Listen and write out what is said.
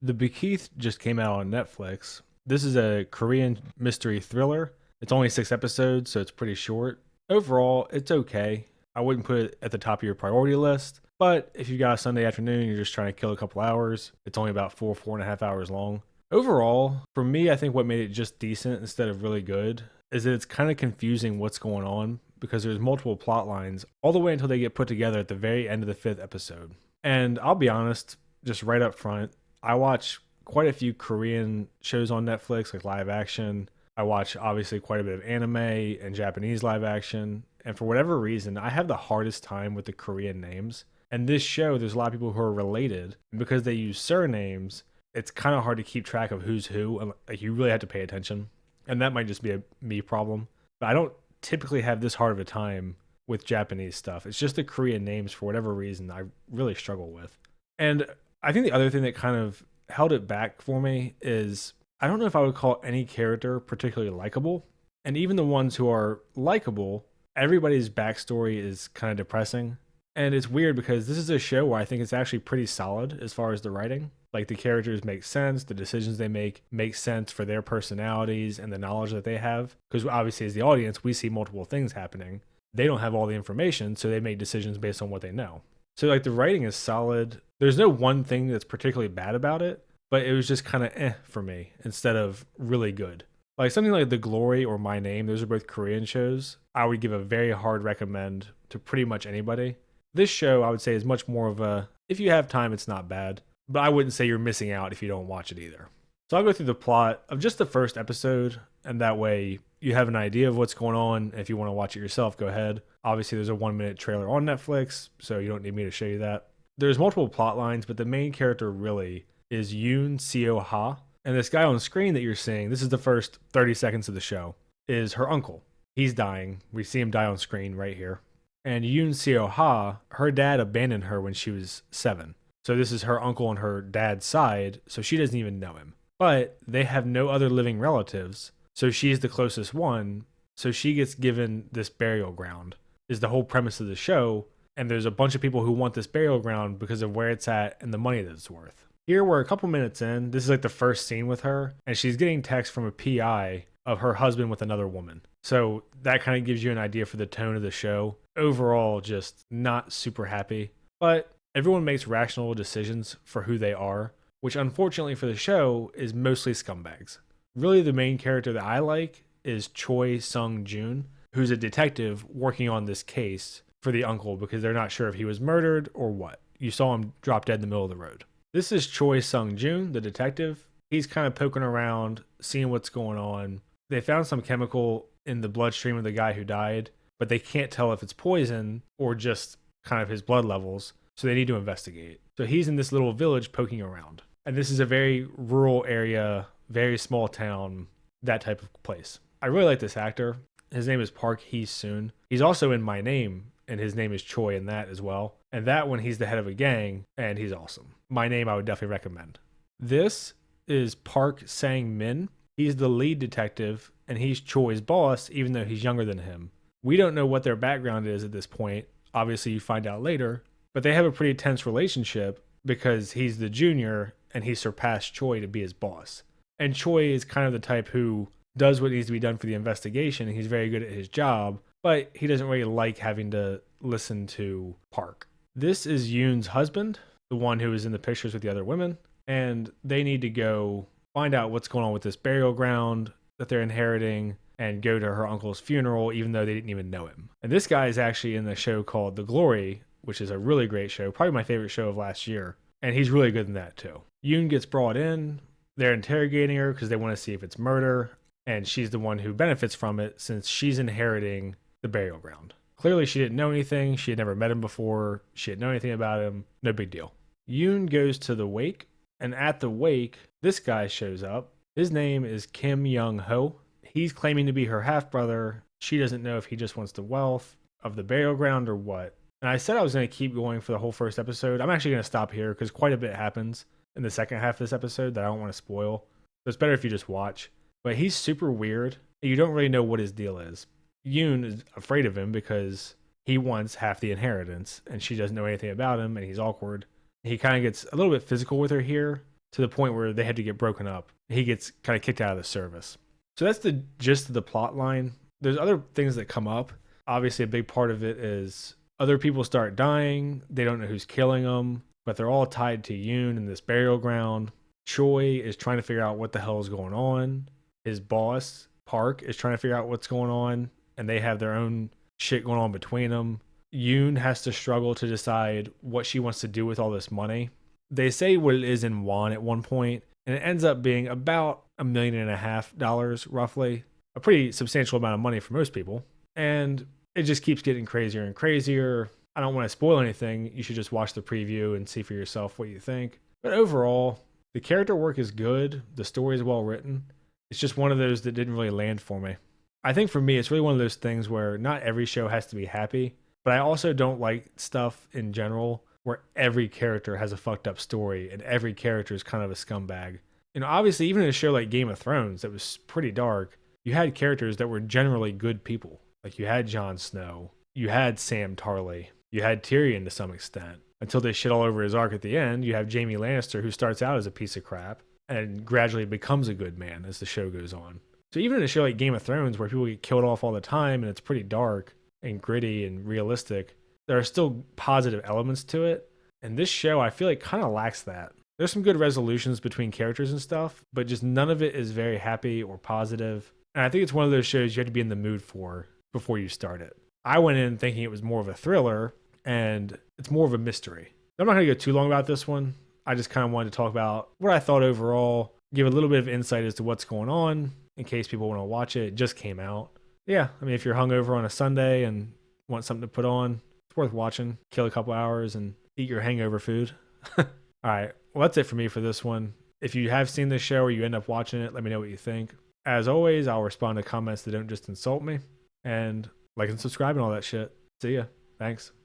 The Bequeathed just came out on Netflix. This is a Korean mystery thriller. It's only 6 episodes, so it's pretty short. Overall, it's okay. I wouldn't put it at the top of your priority list, but if you got a Sunday afternoon, you're just trying to kill a couple hours, it's only about 4.5 hours long. Overall, for me, I think what made it just decent instead of really good is that it's kind of confusing what's going on because there's multiple plot lines all the way until they get put together at the very end of the fifth episode. And I'll be honest, just right up front, I watch quite a few Korean shows on Netflix, like live action. I watch obviously quite a bit of anime and Japanese live action. And for whatever reason, I have the hardest time with the Korean names. And this show, there's a lot of people who are related. And because they use surnames, it's kind of hard to keep track of who's who. And like, you really have to pay attention. And that might just be a me problem. But I don't typically have this hard of a time with Japanese stuff. It's just the Korean names, for whatever reason, I really struggle with. And I think the other thing that kind of held it back for me is I don't know if I would call any character particularly likable. And even the ones who are likable, everybody's backstory is kind of depressing. And it's weird because this is a show where I think it's actually pretty solid as far as the writing. Like the characters make sense, the decisions they make sense for their personalities and the knowledge that they have. Because obviously, as the audience, we see multiple things happening. They don't have all the information, so they make decisions based on what they know. So like the writing is solid. There's no one thing that's particularly bad about it, but it was just kind of for me instead of really good. Like something like The Glory or My Name, those are both Korean shows. I would give a very hard recommend to pretty much anybody. This show, I would say, is much more of a, if you have time, it's not bad, but I wouldn't say you're missing out if you don't watch it either. So I'll go through the plot of just the first episode, and that way you have an idea of what's going on. If you want to watch it yourself, go ahead. Obviously, there's a 1 minute trailer on Netflix, so you don't need me to show you that. There's multiple plot lines, but the main character really is Yoon Seo Ha. And this guy on screen that you're seeing, this is the first 30 seconds of the show, is her uncle. He's dying. We see him die on screen right here. And Yoon Seo Ha, her dad abandoned her when she was 7. So this is her uncle on her dad's side, so she doesn't even know him. But they have no other living relatives, so she's the closest one. So she gets given this burial ground, is the whole premise of the show. And there's a bunch of people who want this burial ground because of where it's at and the money that it's worth. Here we're a couple minutes in. This is like the first scene with her, and she's getting text from a PI of her husband with another woman. So that kind of gives you an idea for the tone of the show. Overall, just not super happy. But everyone makes rational decisions for who they are, which unfortunately for the show is mostly scumbags. Really, the main character that I like is Choi Sung-joon, who's a detective working on this case for the uncle because they're not sure if he was murdered or what. You saw him drop dead in the middle of the road. This is Choi Sung-joon, the detective. He's kind of poking around, seeing what's going on. They found some chemical in the bloodstream of the guy who died, but they can't tell if it's poison or just kind of his blood levels, so they need to investigate. So he's in this little village poking around. And this is a very rural area, very small town, that type of place. I really like this actor. His name is Park Hee-soon. He's also in My Name, and his name is Choi in that as well. And that one, he's the head of a gang, and he's awesome. My Name, I would definitely recommend. This is Park Sang-min. He's the lead detective, and he's Choi's boss, even though he's younger than him. We don't know what their background is at this point. Obviously, you find out later. But they have a pretty tense relationship because he's the junior, and he surpassed Choi to be his boss. And Choi is kind of the type who does what needs to be done for the investigation, and he's very good at his job, but he doesn't really like having to listen to Park. This is Yoon's husband, the one who is in the pictures with the other women, and they need to go find out what's going on with this burial ground that they're inheriting and go to her uncle's funeral, even though they didn't even know him. And this guy is actually in the show called The Glory, which is a really great show, probably my favorite show of last year, and he's really good in that too. Yoon gets brought in, they're interrogating her because they want to see if it's murder, and she's the one who benefits from it since she's inheriting the burial ground. Clearly, she didn't know anything. She had never met him before. She didn't know anything about him. No big deal. Yoon goes to the wake, and at the wake, this guy shows up. His name is Kim Young-ho. He's claiming to be her half-brother. She doesn't know if he just wants the wealth of the burial ground or what. And I said I was going to keep going for the whole first episode. I'm actually going to stop here because quite a bit happens in the second half of this episode that I don't want to spoil. So it's better if you just watch. But he's super weird. You don't really know what his deal is. Yoon is afraid of him because he wants half the inheritance and she doesn't know anything about him and he's awkward. He kind of gets a little bit physical with her here, to the point where they had to get broken up. He gets kind of kicked out of the service. So that's the gist of the plot line. There's other things that come up. Obviously, a big part of it is other people start dying. They don't know who's killing them, but they're all tied to Yoon in this burial ground. Choi is trying to figure out what the hell is going on. His boss, Park, is trying to figure out what's going on, and they have their own shit going on between them. Yoon has to struggle to decide what she wants to do with all this money. They say what it is in won at one point, and it ends up being about $1.5 million, roughly. A pretty substantial amount of money for most people. And it just keeps getting crazier and crazier. I don't want to spoil anything. You should just watch the preview and see for yourself what you think. But overall, the character work is good. The story is well written. It's just one of those that didn't really land for me. I think for me, it's really one of those things where not every show has to be happy, but I also don't like stuff in general where every character has a fucked up story and every character is kind of a scumbag. You know, obviously, even in a show like Game of Thrones that was pretty dark, you had characters that were generally good people. Like you had Jon Snow, you had Sam Tarly, you had Tyrion to some extent. Until they shit all over his arc at the end, you have Jaime Lannister, who starts out as a piece of crap and gradually becomes a good man as the show goes on. So even in a show like Game of Thrones, where people get killed off all the time and it's pretty dark and gritty and realistic, there are still positive elements to it. And this show, I feel like, kind of lacks that. There's some good resolutions between characters and stuff, but just none of it is very happy or positive. And I think it's one of those shows you have to be in the mood for before you start it. I went in thinking it was more of a thriller, and it's more of a mystery. I'm not going to go too long about this one. I just kind of wanted to talk about what I thought overall, give a little bit of insight as to what's going on in case people want to watch it. It just came out. Yeah, I mean, if you're hungover on a Sunday and want something to put on, it's worth watching. Kill a couple hours and eat your hangover food. All right, well, that's it for me for this one. If you have seen this show or you end up watching it, let me know what you think. As always, I'll respond to comments that don't just insult me. And like and subscribe and all that shit. See ya. Thanks.